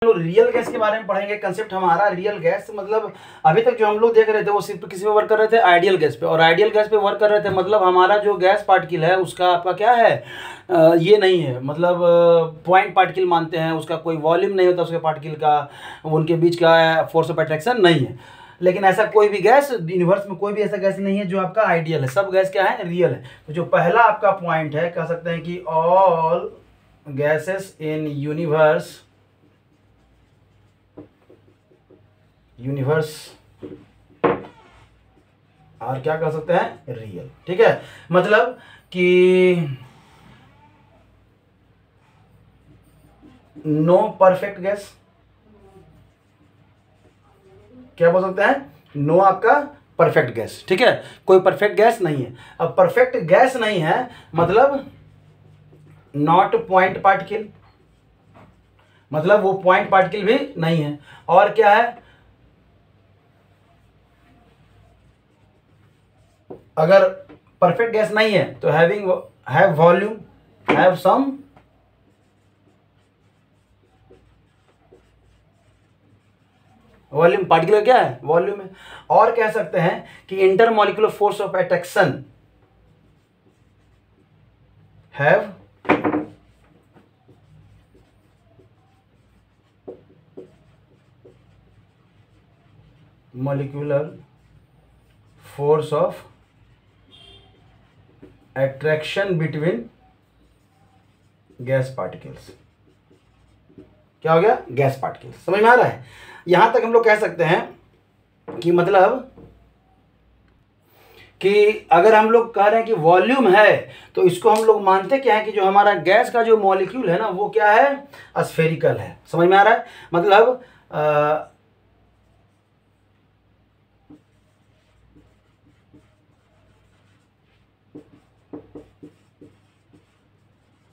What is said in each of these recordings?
लोग real gas के बारे में पढ़ेंगे। कंसेप्ट हमारा रियल गैस मतलब अभी तक जो हम लोग देख रहे थे वो सिर्फ किसी पे वर्क कर रहे थे, आइडियल गैस पे। और आइडियल गैस पे वर्क कर रहे थे मतलब हमारा जो गैस पार्टिकल है उसका आपका क्या है, ये नहीं है, मतलब पॉइंट पार्टिकल मानते हैं, उसका कोई वॉल्यूम नहीं होता उसके पार्टिकल का, उनके बीच का फोर्स ऑफ अट्रैक्शन नहीं है। लेकिन ऐसा कोई भी गैस यूनिवर्स में कोई भी ऐसा गैस नहीं है जो आपका आइडियल है, सब गैस क्या है, रियल है। तो जो पहला आपका पॉइंट है, कह सकते हैं कि ऑल गैसेस इन यूनिवर्स और क्या कह सकते हैं, रियल। ठीक है, मतलब कि नो परफेक्ट गैस, क्या बोल सकते हैं, नो आपका परफेक्ट गैस। ठीक है, कोई परफेक्ट गैस नहीं है। अब परफेक्ट गैस नहीं है मतलब नॉट पॉइंट पार्टिकल, मतलब वो पॉइंट पार्टिकल भी नहीं है। और क्या है, अगर परफेक्ट गैस नहीं है तो have volume, have some volume, particle क्या है, वॉल्यूम है। और कह सकते हैं कि intermolecular force of attraction have molecular force of attraction between gas particles. क्या हो गया, गैस पार्टिकल्स। समझ में आ रहा है? यहां तक हम लोग कह सकते हैं कि मतलब कि अगर हम लोग कह रहे हैं कि वॉल्यूम है तो इसको हम लोग मानते क्या है कि जो हमारा गैस का जो मॉलिक्यूल है ना वो क्या है, स्फेरिकल है। समझ में आ रहा है? मतलब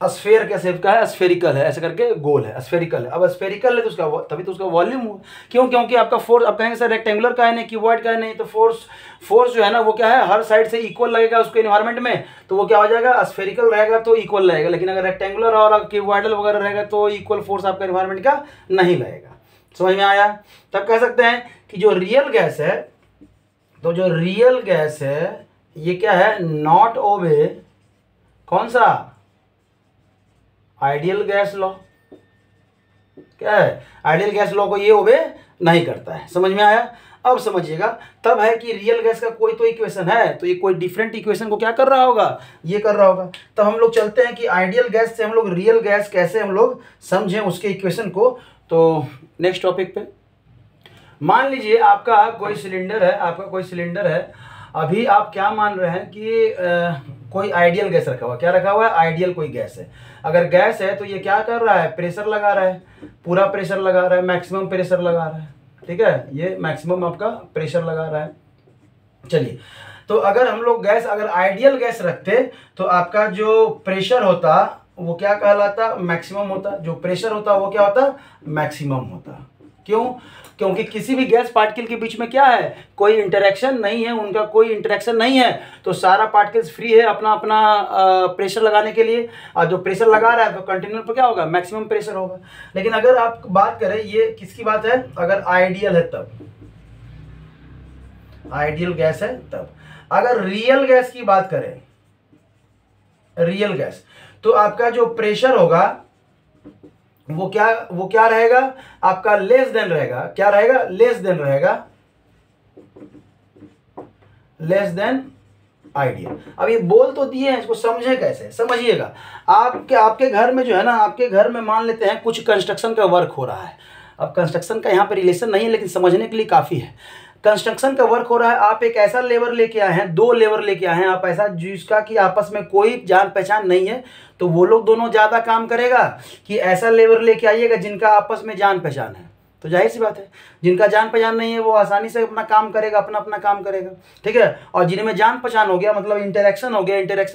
स्फेयर के शेप का है, स्फेरिकल है, ऐसे करके गोल है, स्फेरिकल है। अब स्फेरिकल है तो उसका तभी तो उसका वॉल्यूम हुआ। क्यों? क्योंकि आपका फोर्स, अब कहेंगे सर रेक्टेंगुलर का है नहीं, क्यूबॉइड का है नहीं, तो फोर्स जो है ना वो क्या है, हर साइड से इक्वल लगेगा उसके एनवायरमेंट में, तो वो क्या हो जाएगा, स्फेरिकल रहेगा तो इक्वल रहेगा। लेकिन अगर रेक्टेंगुलर और क्यूबॉइडल वगैरह रहेगा तो इक्वल फोर्स आपका एनवायरमेंट का नहीं लगेगा। समझ में आया? तब कह सकते हैं कि जो रियल गैस है, तो जो रियल गैस है ये क्या है, नॉट ओबे कौन सा, आइडियल गैस लॉ। क्या है, आइडियल गैस लॉ को ये ओबे नहीं करता है। समझ में आया? अब समझिएगा, तब है कि रियल गैस का कोई तो इक्वेशन है, तो ये कोई डिफरेंट इक्वेशन को क्या कर रहा होगा, ये कर रहा होगा। तब हम लोग चलते हैं कि आइडियल गैस से हम लोग रियल गैस कैसे हम लोग समझें उसके इक्वेशन को। तो नेक्स्ट टॉपिक पे मान लीजिए आपका कोई सिलेंडर है, अभी आप क्या मान रहे हैं कि कोई आइडियल गैस रखा हुआ, क्या रखा हुआ है, आइडियल कोई गैस है। अगर गैस है तो ये क्या कर रहा है, प्रेशर लगा रहा है, पूरा प्रेशर लगा रहा है, मैक्सिमम प्रेशर लगा रहा है। ठीक है, ये मैक्सिमम आपका प्रेशर लगा रहा है। चलिए, तो अगर हम लोग अगर आइडियल गैस रखते तो आपका जो प्रेशर होता वो क्या कहलाता, मैक्सिमम होता। जो प्रेशर होता वो क्या होता, मैक्सिमम होता। क्यों? क्योंकि किसी भी गैस पार्टिकल के बीच में क्या है, कोई इंटरेक्शन नहीं है, उनका कोई इंटरेक्शन नहीं है, तो सारा पार्टिकल्स फ्री है अपना अपना प्रेशर लगाने के लिए। और जो प्रेशर लगा रहा है तो कंटेनर पर क्या होगा, मैक्सिमम प्रेशर होगा। लेकिन अगर आप बात करें, ये किसकी बात है, अगर आइडियल है तब, आइडियल गैस है तब। अगर रियल गैस की बात करें, रियल गैस, तो आपका जो प्रेशर होगा वो क्या रहेगा, आपका लेस देन रहेगा। क्या रहेगा, लेस देन रहेगा, लेस देन आइडियल। अब ये बोल तो दिए हैं, इसको समझे कैसे, समझिएगा। आपके घर में जो है ना, आपके घर में मान लेते हैं कुछ कंस्ट्रक्शन का वर्क हो रहा है। अब कंस्ट्रक्शन का यहाँ पे रिलेशन नहीं है लेकिन समझने के लिए काफ़ी है। कंस्ट्रक्शन का वर्क हो रहा है, आप एक ऐसा लेबर लेके आए हैं, 2 लेबर लेके आए हैं आप, ऐसा जिसका कि आपस में कोई जान पहचान नहीं है, तो वो लोग दोनों ज़्यादा काम करेगा कि ऐसा लेबर लेके आइएगा जिनका आपस में जान पहचान है। तो जाहिर सी बात है, जिनका जान पहचान नहीं है वो आसानी से अपना काम करेगा, अपना अपना काम करेगा, ठीक है। और जिनमें जान पहचान हो गया, मतलब इंटरेक्शन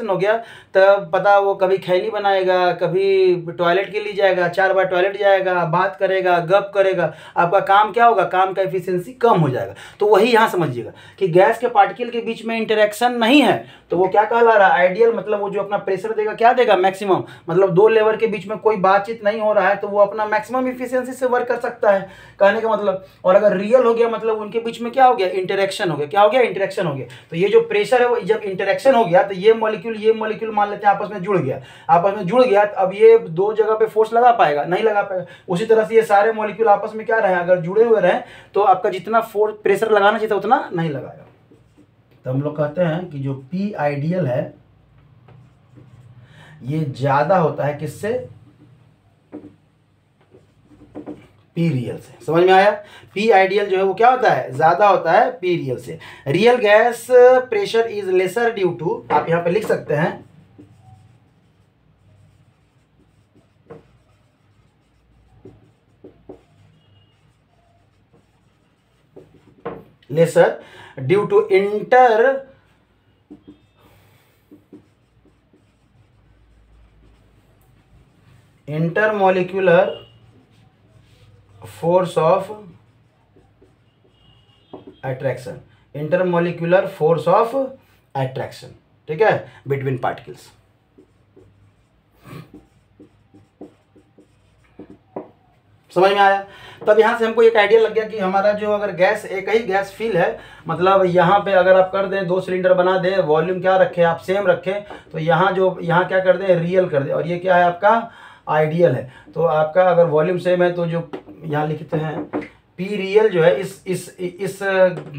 हो गया, तब पता वो कभी खैनी बनाएगा, कभी टॉयलेट के लिए जाएगा, 4 बार टॉयलेट जाएगा, बात करेगा, गप करेगा, आपका काम क्या होगा, काम का एफिशिएंसी कम हो जाएगा। तो वही यहाँ समझिएगा कि गैस के पार्टिकल के बीच में इंटरेक्शन नहीं है तो वो क्या कहला रहा है, आइडियल, मतलब वो जो अपना प्रेशर देगा क्या देगा, मैक्सिमम, मतलब 2 लेवर के बीच में कोई बातचीत नहीं हो रहा है तो वो अपना मैक्सिमम इफिशियंसी से वर्क कर सकता है, कहने का मतलब। और अगर रियल हो गया मतलब उनके बीच में क्या हो गया, इंटरेक्शन हो गया, क्या हो गया, इंटरेक्शन हो गया। तो ये जो प्रेशर है वो जब इंटरेक्शन हो गया तो ये मॉलिक्यूल मान लेते हैं आपस में जुड़ गया, तो अब ये 2 जगह पे फोर्स लगा पाएगा, नहीं लगा पाएगा। उसी तरह से ये सारे मॉलिक्यूल आपस में क्या रहे, अगर जुड़े हुए रहे तो आपका जितना फोर्स प्रेशर लगाना चाहिए था उतना नहीं लगाएगा। तो हम लोग कहते हैं कि जो पी आइडियल है ये ज्यादा होता है किससे, पी रियल से। समझ में आया, पी आइडियल जो है वो क्या होता है, ज्यादा होता है पी रियल से। Real gas pressure is lesser due to, आप यहां पे लिख सकते हैं lesser due to intermolecular force of attraction, intermolecular force of attraction, ठीक है, बिटवीन पार्टिकल्स। समझ में आया। तब यहाँ से हमको एक आइडिया लग गया कि हमारा जो अगर गैस एक ही गैस फिल है, मतलब यहाँ पे अगर आप कर दें 2 सिलेंडर बना दें, वॉल्यूम क्या रखें आप, सेम रखें, तो यहाँ क्या कर दें, रियल कर दें, और ये क्या है आपका आइडियल है। तो आपका अगर वॉल्यूम सेम है तो जो यहाँ लिखते हैं पी रियल जो है इस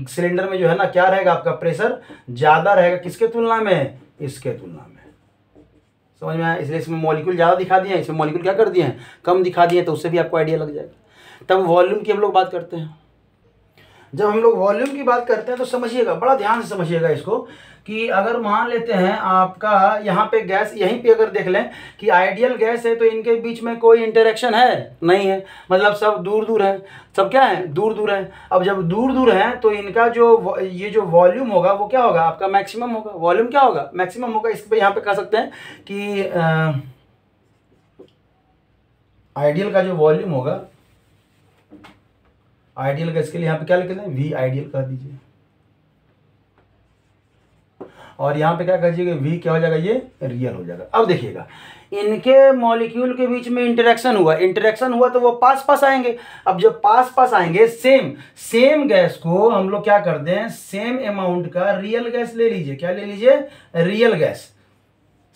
सिलेंडर में जो है ना क्या रहेगा, आपका प्रेशर ज़्यादा रहेगा किसके तुलना में, इसके तुलना में। समझ में आया, इसलिए इसमें मॉलिक्यूल ज़्यादा दिखा दिए हैं, इसमें मॉलिक्यूल क्या कर दिए हैं, कम दिखा दिए हैं, तो उससे भी आपको आइडिया लग जाएगा। तब वॉल्यूम की हम लोग बात करते हैं। जब हम लोग वॉल्यूम की बात करते हैं तो समझिएगा, बड़ा ध्यान से समझिएगा इसको, कि अगर मान लेते हैं आपका यहाँ पे गैस, यहीं पे अगर देख लें कि आइडियल गैस है तो इनके बीच में कोई इंटरेक्शन है नहीं है, मतलब सब दूर दूर है, सब क्या है, दूर दूर है। अब जब दूर दूर हैं तो इनका जो ये जो वॉल्यूम होगा वो क्या होगा, आपका मैक्सिमम होगा, वॉल्यूम क्या होगा, मैक्सिमम होगा। इस पे यहाँ पे कह सकते हैं कि आइडियल का जो वॉल्यूम होगा, आइडियल गैस के लिए यहाँ पे क्या लिख दें, वी आइडियल कह दीजिए, और यहाँ पे क्या कर दीजिएगा, वी क्या हो जाएगा, ये रियल हो जाएगा। अब देखिएगा इनके मॉलिक्यूल के बीच में इंटरेक्शन हुआ तो वो पास पास आएंगे। अब जब पास पास आएंगे, सेम गैस को हम लोग क्या कर दें, सेम अमाउंट का रियल गैस ले लीजिए, क्या ले लीजिए, रियल गैस,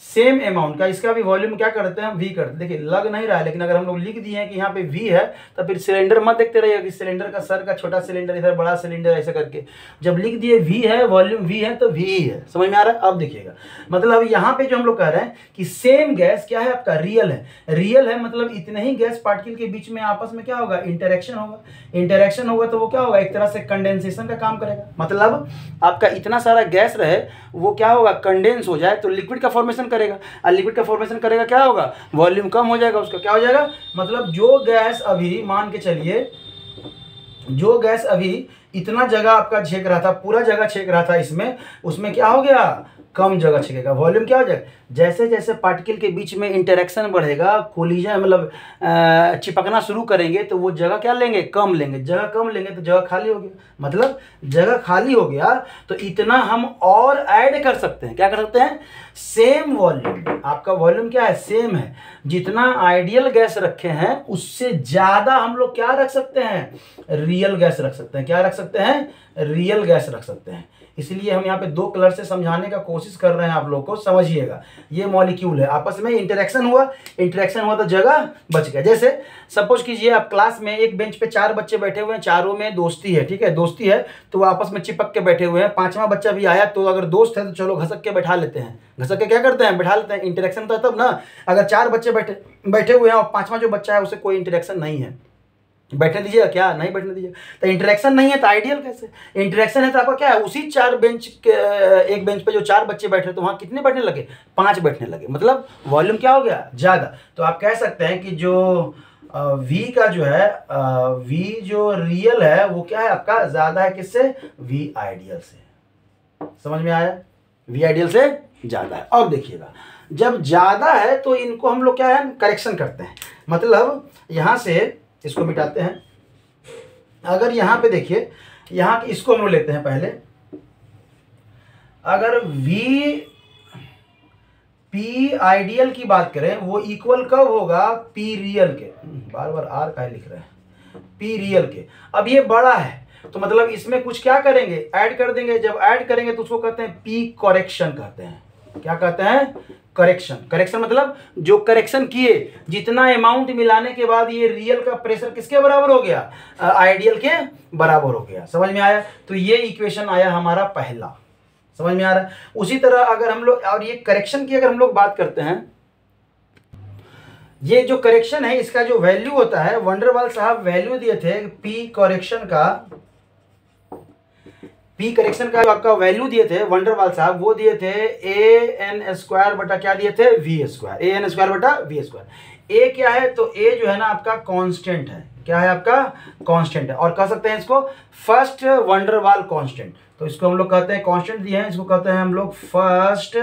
सेम अमाउंट का, इसका भी वॉल्यूम क्या करते हैं, वी करते हैं। देखिए लग नहीं रहा है, लेकिन अगर हम लोग लिख दिए हैं कि यहाँ पे वी है तो फिर सिलेंडर मत देखते रहिएगा कि सिलेंडर का सर का छोटा सिलेंडर इधर बड़ा सिलेंडर, ऐसे करके जब लिख दिए वी है, वॉल्यूम वी है तो वी ही है। समझ में आ रहा है। अब देखिएगा मतलब यहाँ पे जो हम लोग कह रहे हैं कि सेम गैस क्या है आपका, रियल है, मतलब इतने ही गैस पार्टिकल के बीच में आपस में क्या होगा, इंटरेक्शन होगा तो वो क्या होगा, एक तरह से कंडेंसेशन का काम करेगा। मतलब आपका इतना सारा गैस रहे वो क्या होगा, कंडेंस हो जाए तो लिक्विड का फॉर्मेशन करेगा, और लिक्विड का फॉर्मेशन करेगा क्या होगा, वॉल्यूम कम हो जाएगा, उसका क्या हो जाएगा, मतलब जो गैस अभी मान के चलिए, जो गैस अभी इतना जगह आपका छेक रहा था, पूरा जगह छेक रहा था इसमें, उसमें क्या हो गया, कम जगह छेकेगा, वॉल्यूम क्या हो जाएगा। जैसे जैसे पार्टिकल के बीच में इंटरेक्शन बढ़ेगा, कोलिजन मतलब चिपकना शुरू करेंगे तो वो जगह क्या लेंगे, कम लेंगे, जगह कम लेंगे तो जगह खाली हो गया, मतलब जगह खाली हो गया तो इतना हम और ऐड कर सकते हैं, क्या कर सकते हैं, सेम वॉल्यूम, आपका वॉल्यूम क्या है, सेम है, जितना आइडियल गैस रखे हैं उससे ज़्यादा हम लोग क्या रख सकते हैं, रियल गैस रख सकते हैं, क्या रख सकते हैं, रियल गैस रख सकते हैं। इसलिए हम यहाँ पे 2 कलर से समझाने का कोशिश कर रहे हैं, आप लोग को समझिएगा। ये मॉलिक्यूल है, आपस में इंटरेक्शन हुआ तो जगह बच गया। जैसे सपोज कीजिए आप क्लास में एक बेंच पे 4 बच्चे बैठे हुए हैं, चारों में दोस्ती है, ठीक है, दोस्ती है तो वो आपस में चिपक के बैठे हुए हैं, 5वां बच्चा भी आया तो अगर दोस्त है तो चलो घसक के बैठा लेते हैं, घसक के क्या करते हैं, बैठा लेते हैं, इंटरेक्शन तो है तब ना। अगर 4 बच्चे बैठे हुए हैं और 5वां जो बच्चा है उसे कोई इंटरेक्शन नहीं है, बैठने दीजिएगा, क्या नहीं बैठने दीजिए, तो इंटरेक्शन नहीं है तो आइडियल कैसे, इंटरेक्शन है तो आपका क्या है, उसी 4 बेंच के एक बेंच पे जो 4 बच्चे बैठे तो वहाँ कितने बैठने लगे, 5 बैठने लगे, मतलब वॉल्यूम क्या हो गया, ज़्यादा। तो आप कह सकते हैं कि जो वी का जो है वी जो रियल है वो क्या है आपका, ज्यादा है किससे, वी आइडियल से। समझ में आया, वी आइडियल से ज्यादा है। अब देखिएगा जब ज्यादा है तो इनको हम लोग क्या है करेक्शन करते हैं, मतलब यहां से इसको मिटाते हैं। अगर यहां पे देखिए, यहां इसको हम लोग लेते हैं पहले, अगर वी पी आइडियल की बात करें वो इक्वल कब होगा, पी रियल के, बार बार आर का लिख रहे हैं, पी रियल के। अब ये बड़ा है तो मतलब इसमें कुछ क्या करेंगे, ऐड कर देंगे। जब ऐड करेंगे तो उसको कहते हैं पी करेक्शन कहते हैं। क्या कहते हैं, करेक्शन। करेक्शन मतलब जो करेक्शन किए, जितना अमाउंट मिलाने के बाद ये रियल का प्रेशर किसके बराबर हो गया, आइडियल के बराबर हो गया। समझ में आया, तो ये इक्वेशन आया हमारा पहला। समझ में आ रहा है। उसी तरह अगर हम लोग, और ये करेक्शन की अगर हम लोग बात करते हैं, ये जो करेक्शन है इसका जो वैल्यू होता है, वंडरवाल साहब वैल्यू दिए थे पी करेक्शन का, पी करेक्शन का जो आपका वैल्यू दिए थे वंडरवाल साहब, वो दिए थे ए एन स्क्वायर बटा क्या दिए थे, V square, A N square बटा वी स्क्वायर। ए क्या है, तो ए जो है ना आपका कांस्टेंट है। क्या है आपका, कांस्टेंट है, और कह सकते हैं इसको फर्स्ट वंडरवाल कांस्टेंट। तो इसको हम लोग कहते हैं, कांस्टेंट दिए हैं, इसको कहते हैं हम लोग फर्स्ट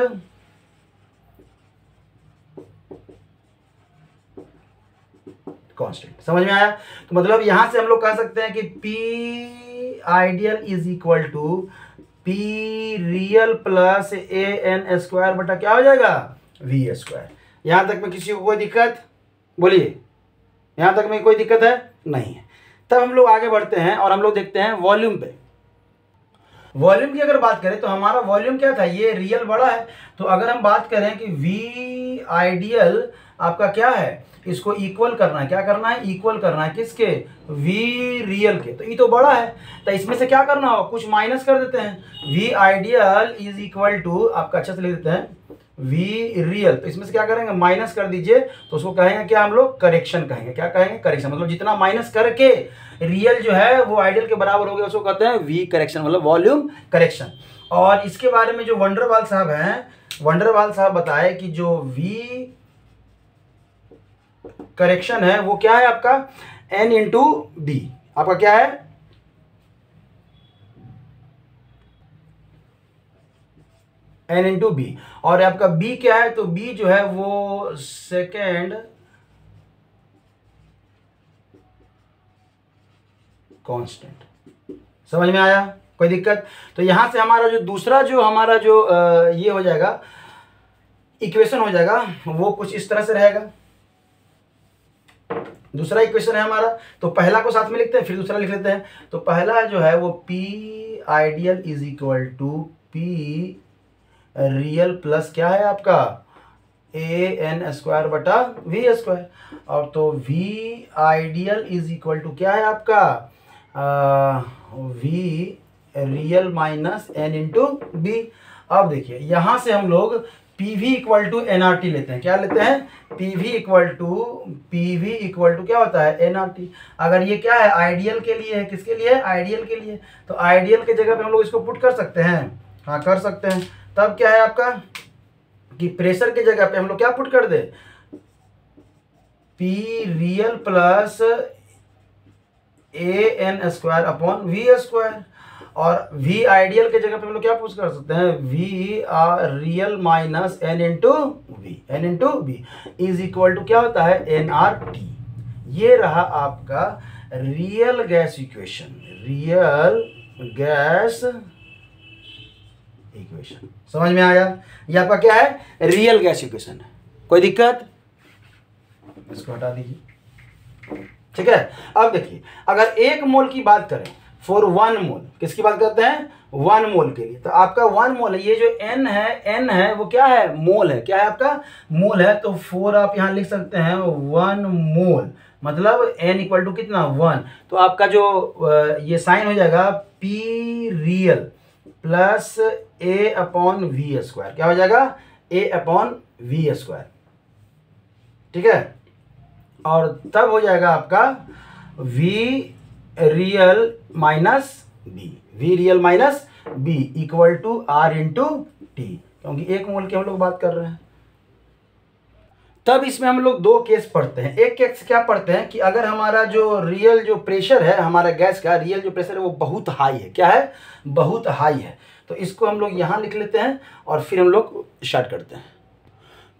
कांस्टेंट। समझ में आया। तो मतलब यहां से हम लोग कह सकते हैं कि P ideal is equal to P real plus A N square बटा क्या हो जाएगा, वी स्क्वायर। यहां तक में किसी को कोई दिक्कत, बोलिए, यहां तक में कोई दिक्कत है, नहीं है। तब हम लोग आगे बढ़ते हैं और हम लोग देखते हैं वॉल्यूम पे। वॉल्यूम की अगर बात करें तो हमारा वॉल्यूम क्या था, ये रियल बड़ा है, तो अगर हम बात करें कि वी आइडियल आपका क्या है, इसको इक्वल करना है। क्या करना है, इक्वल करना है किसके, वी रियल के। तो ये तो बड़ा है, तो इसमें से क्या करना होगा, कुछ माइनस कर देते हैं। V ideal is equal to आपका, अच्छे से लिख देते हैं, वी रियल। तो इसमें से क्या करेंगे, माइनस कर दीजिए, तो उसको कहेंगे क्या हम लोग, करेक्शन कहेंगे। क्या कहेंगे, करेक्शन। मतलब जितना माइनस करके रियल जो है वो आइडियल के बराबर हो गया, उसको कहते हैं वी करेक्शन, मतलब वॉल्यूम करेक्शन। और इसके बारे में जो वंडरवाल साहब हैं, वंडरवाल साहब बताए कि जो वी करेक्शन है वो क्या है आपका, एन इंटू बी। आपका क्या है, एन इंटू बी। और आपका बी क्या है, तो बी जो है वो सेकेंड कांस्टेंट। समझ में आया, कोई दिक्कत। तो यहां से हमारा जो दूसरा जो हमारा जो ये हो जाएगा, इक्वेशन हो जाएगा, वो कुछ इस तरह से रहेगा। दूसरा इक्वेशन है हमारा, तो पहला को साथ में लिखते हैं, फिर दूसरा लिख लेते हैं। तो पहला जो है वो P ideal is equal to P real plus क्या है आपका, ए एन स्क्वायर बटा वी स्क्वायर। और तो V ideal is equal to क्या है आपका, V real minus N into B. अब देखिए यहां से हम लोग P V equal to N R T लेते हैं। क्या लेते हैं, पी वी इक्वल टू क्या होता है, एन आर टी। अगर ये क्या है, आइडियल के लिए है, किसके लिए, आइडियल के लिए। तो आइडियल के जगह पे हम लोग इसको पुट कर सकते हैं, हाँ कर सकते हैं। तब क्या है आपका कि प्रेशर के जगह पे हम लोग क्या पुट कर दे, p real plus A N square upon we square. और वी आइडियल के जगह पे हम लोग क्या पुट कर सकते हैं, V R real minus N into V, N into V is equal to क्या होता है, एन आर टी। ये रहा आपका real gas equation, real gas equation. समझ में आया, ये आपका क्या है, रियल गैस इक्वेशन है। कोई दिक्कत, इसको हटा दीजिए, ठीक है। अब देखिए अगर 1 मोल की बात करें, फॉर 1 मोल, किसकी बात करते हैं, 1 मोल के लिए। तो आपका 1 मोल है, ये जो n है वो क्या है, मोल है। क्या है आपका, मोल है। तो 4 आप यहां लिख सकते हैं 1 मोल, मतलब n इक्वल टू कितना, 1। तो आपका जो ये साइन हो जाएगा P real plus A upon we square. क्या हो जाएगा, ए अपॉन वी स्क्वायर, ठीक है। और तब हो जाएगा आपका V real minus B, V real minus B equal to R into T, क्योंकि 1 मोल की हम लोग बात कर रहे हैं। तब इसमें हम लोग दो केस पढ़ते हैं। एक केस क्या पढ़ते हैं कि अगर हमारा जो रियल जो प्रेशर है, हमारा गैस का रियल जो प्रेशर है वो बहुत हाई है। क्या है? बहुत हाई है। तो इसको हम लोग यहाँ लिख लेते हैं और फिर हम लोग स्टार्ट करते हैं।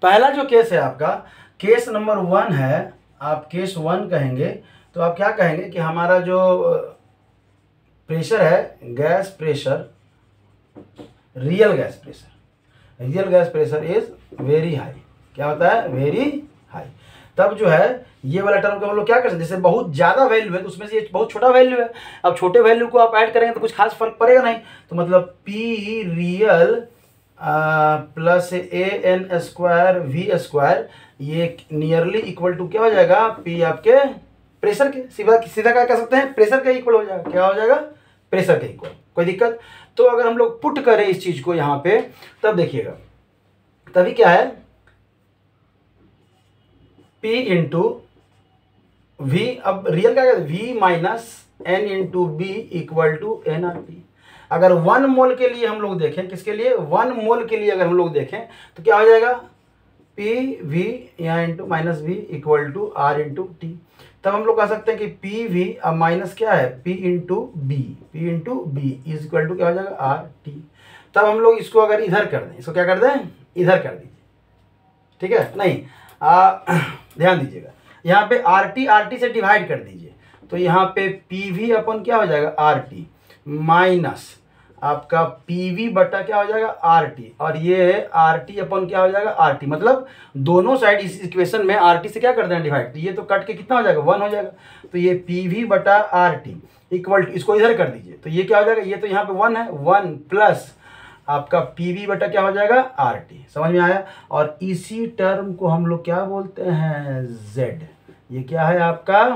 पहला जो केस है आपका, केस नंबर 1 है। आप केस 1 कहेंगे तो आप क्या कहेंगे कि हमारा जो प्रेशर है, gas pressure, real gas pressure is very high. क्या होता है? Very high. तब जो है ये वाला टर्म को हम लोग क्या कर सकते हैं, जैसे बहुत ज़्यादा वैल्यू है तो उसमें से ये बहुत छोटा वैल्यू है। अब छोटे वैल्यू को आप ऐड करेंगे तो कुछ खास फर्क पड़ेगा नहीं। तो मतलब P real plus AN square V square, ये नियरली इक्वल टू क्या हो जाएगा? पी आपके प्रेशर के, सीधा क्या कह सकते हैं? प्रेशर के इक्वल हो जाएगा। क्या हो जाएगा? प्रेशर के इक्वल। कोई दिक्कत? तो अगर हम लोग पुट करें इस चीज़ को यहाँ पे, तब देखिएगा, तभी क्या है, P इंटू वी, अब रियल क्या कहते हैं? V minus N into B equal to NRT। अगर 1 मोल के लिए हम लोग देखें, किसके लिए? 1 मोल के लिए अगर हम लोग देखें तो क्या हो जाएगा? PV यहाँ into minus V equal to R into T. तब हम लोग कह सकते हैं कि PV अब माइनस क्या है? P into B is equal to क्या हो जाएगा? RT। तब हम लोग इसको अगर इधर कर दें, इसको क्या कर दें? इधर कर दीजिए। ठीक है? नहीं, ध्यान दीजिएगा, यहाँ पे RT से डिवाइड कर दीजिए। तो यहाँ पे PV अपन क्या हो जाएगा? RT माइनस आपका PV बटा क्या हो जाएगा? RT, और ये RT अपन क्या हो जाएगा? RT। मतलब दोनों साइड इस इक्वेशन में RT से क्या कर देना? डिवाइड। तो ये तो कट के कितना हो जाएगा? 1 हो जाएगा। तो ये PV बटा RT इक्वल टू, इसको इधर कर दीजिए तो ये क्या हो जाएगा? ये तो यहाँ पे 1 है, 1 प्लस आपका PV बटा क्या हो जाएगा? RT। समझ में आया? और इसी टर्म को हम लोग क्या बोलते हैं? Z। ये क्या है आपका?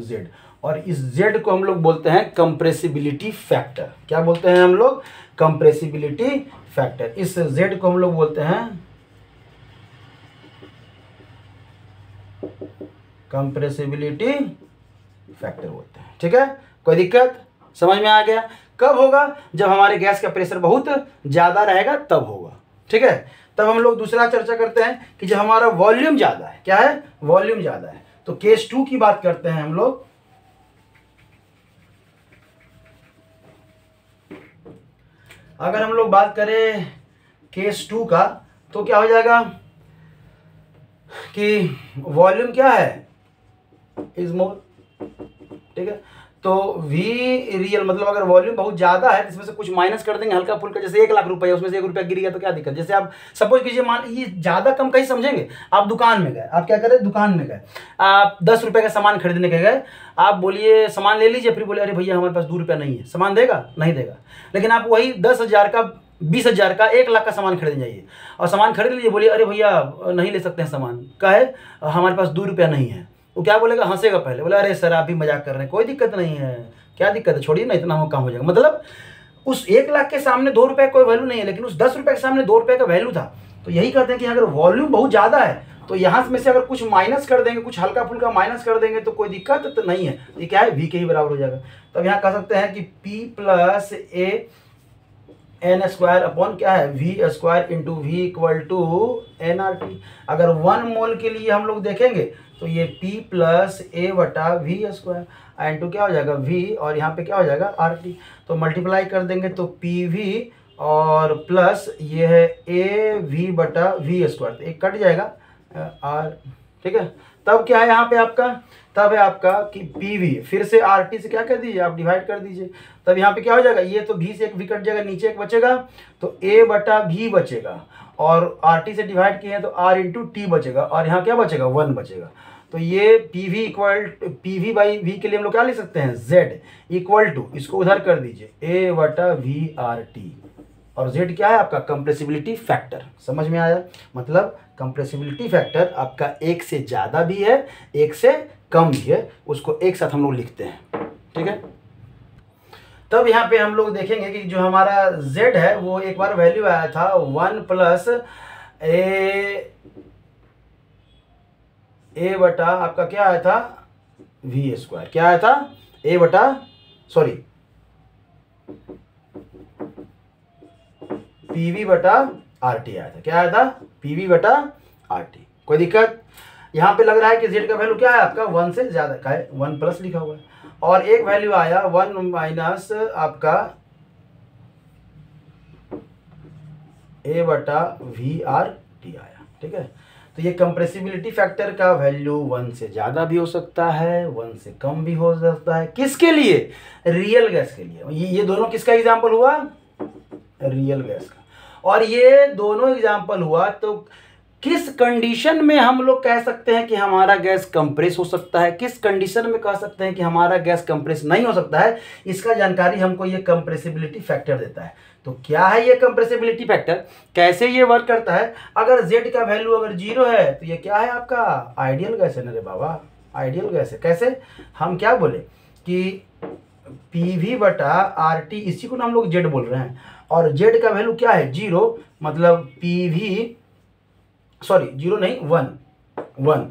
Z। और इस Z को हम लोग बोलते हैं कंप्रेसिबिलिटी फैक्टर। क्या बोलते हैं हम लोग? Compressibility factor. इस Z को हम लोग बोलते हैं कंप्रेसिबिलिटी फैक्टर बोलते हैं। ठीक है? कोई दिक्कत? समझ में आ गया? कब होगा? जब हमारे गैस का प्रेशर बहुत ज़्यादा रहेगा तब होगा। ठीक है? तब हम लोग दूसरा चर्चा करते हैं कि जब हमारा वॉल्यूम ज़्यादा है। क्या है? वॉल्यूम ज़्यादा है। तो केस 2 की बात करते हैं हम लोग। अगर हम लोग बात करें केस 2 का तो क्या हो जाएगा कि वॉल्यूम क्या है? Is mole. ठीक है? तो V रियल मतलब अगर वॉल्यूम बहुत ज़्यादा है तो इसमें से कुछ माइनस कर देंगे हल्का फुल्का, जैसे 1 लाख रुपये, उसमें से 1 रुपया गिर गया तो क्या दिक्कत? जैसे आप सपोज कीजिए, मान ये ज़्यादा कम कहीं समझेंगे, आप दुकान में गए, आप क्या करें? दुकान में गए, आप 10 रुपये का सामान खरीदने के गए, आप बोलिए सामान ले लीजिए, फिर बोले अरे भैया हमारे पास 2 रुपया नहीं है, सामान देगा? नहीं देगा। लेकिन आप वही 10,000 का, 20,000 का, 1 लाख का सामान खरीदने जाइए और सामान खरीद लीजिए, बोलिए अरे भैया नहीं ले सकते हैं सामान, क्या है? हमारे पास 2 रुपया नहीं है। वो क्या बोलेगा? हंसेगा पहले, बोला अरे सर आप भी मजाक कर रहे हैं, कोई दिक्कत नहीं है, क्या दिक्कत है, छोड़िए ना, इतना हो काम हो जाएगा। मतलब उस 1 लाख के सामने 2 रुपये कोई वैल्यू नहीं है, लेकिन उस 10 रुपये के सामने 2 रुपये का वैल्यू था। तो यही कहते हैं कि अगर वॉल्यूम बहुत ज़्यादा है तो यहाँ में से अगर कुछ माइनस कर देंगे, कुछ हल्का फुल्का माइनस कर देंगे तो कोई दिक्कत तो नहीं है। ये क्या है? V के ही बराबर हो जाएगा। तब यहाँ कह सकते हैं कि P plus AN square upon क्या है? V square into V equal to NRT। अगर 1 मोल के लिए हम लोग देखेंगे तो ये P प्लस A बटा V स्क्वायर इंटू क्या हो जाएगा? V, और यहाँ पे क्या हो जाएगा? RT। तो मल्टीप्लाई कर देंगे तो PV और प्लस ये है AV बटा V स्क्वायर, तो एक कट जाएगा R। ठीक है? तब क्या है यहाँ पे आपका? तब है आपका कि PV फिर से RT से क्या कर दीजिए? आप डिवाइड कर दीजिए। तब यहाँ पे क्या हो जाएगा? ये तो V से एक V कट जाएगा, नीचे एक बचेगा, तो A बटा V बचेगा, और RT से डिवाइड किए हैं तो R इंटू T बचेगा, और यहाँ क्या बचेगा? 1 बचेगा। तो ये PV बाई V के लिए हम लोग क्या लिख सकते हैं? Z इक्वल टू, इसको उधर कर दीजिए, A बटा VRT, और Z क्या है आपका? Compressibility factor. समझ में आया? मतलब कंप्रेसिबिलिटी फैक्टर आपका 1 से ज़्यादा भी है, 1 से कम भी है, उसको एक साथ हम लोग लिखते हैं। ठीक है? तब यहाँ पे हम लोग देखेंगे कि जो हमारा Z है वो एक बार वैल्यू आया था 1 प्लस A बटा आपका क्या आया था? V square. क्या आया था? A बटा, सॉरी, PV बटा RT आया था। क्या आया था? PV बटा RT। कोई दिक्कत? यहाँ पे लग रहा है कि Z का वैल्यू क्या है आपका 1 से ज़्यादा का है, 1 प्लस लिखा हुआ है, और एक वैल्यू आया 1 माइनस आपका A/VR/T आया। ठीक है, तो ये कंप्रेसिबिलिटी फैक्टर का वैल्यू 1 से ज़्यादा भी हो सकता है, 1 से कम भी हो सकता है। किसके लिए? रियल गैस के लिए। ये दोनों किसका एग्जाम्पल हुआ? रियल गैस का। और ये दोनों एग्जाम्पल हुआ तो किस कंडीशन में हम लोग कह सकते हैं कि हमारा गैस कंप्रेस हो सकता है, किस कंडीशन में कह सकते हैं कि हमारा गैस कंप्रेस नहीं हो सकता है, इसका जानकारी हमको ये कंप्रेसिबिलिटी फैक्टर देता है। तो क्या है ये कंप्रेसिबिलिटी फैक्टर, कैसे ये वर्क करता है? अगर Z का वैल्यू अगर 0 है तो ये क्या है आपका आइडियल गैस है ना रे बाबा, आइडियल गैस है। कैसे? हम क्या बोले कि PV/RT, इसी को ना हम लोग Z बोल रहे हैं, और Z का वैल्यू क्या है 0, मतलब जीरो नहीं 1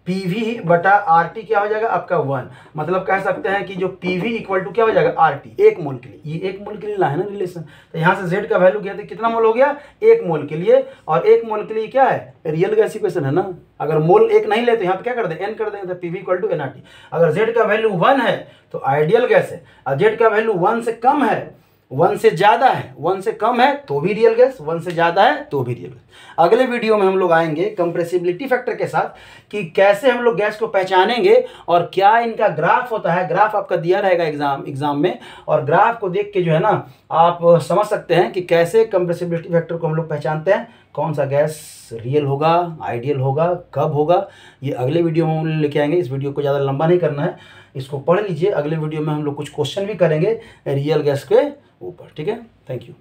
PV/RT क्या हो जाएगा आपका 1, मतलब कह सकते हैं कि जो PV इक्वल टू क्या हो जाएगा RT, 1 मोल के लिए। ये 1 मोल के लिए ला है ना रिलेशन, तो यहाँ से Z का वैल्यू क्या था, कितना मोल हो गया 1 मोल के लिए, और 1 मोल के लिए क्या है रियल गैस इक्वेशन है ना। अगर मोल 1 नहीं लेते यहाँ पे क्या कर दें n कर देंगे, तो PV इक्वल टू NRT। अगर Z का वैल्यू 1 है तो आइडियल गैस है, और Z का वैल्यू 1 से कम है, 1 से ज़्यादा है, 1 से कम है तो भी रियल गैस, 1 से ज़्यादा है तो भी रियल गैस। अगले वीडियो में हम लोग आएंगे कंप्रेसिबिलिटी फैक्टर के साथ कि कैसे हम लोग गैस को पहचानेंगे और क्या इनका ग्राफ होता है। ग्राफ आपका दिया रहेगा एग्जाम में, और ग्राफ को देख के जो है ना आप समझ सकते हैं कि कैसे कंप्रेसिबिलिटी फैक्टर को हम लोग पहचानते हैं, कौन सा गैस रियल होगा, आइडियल होगा, कब होगा। ये अगले वीडियो में हम लेके आएंगे। इस वीडियो को ज़्यादा लंबा नहीं करना है, इसको पढ़ लीजिए। अगले वीडियो में हम लोग कुछ क्वेश्चन भी करेंगे रियल गैस के ऊपर। ठीक है, थैंक यू।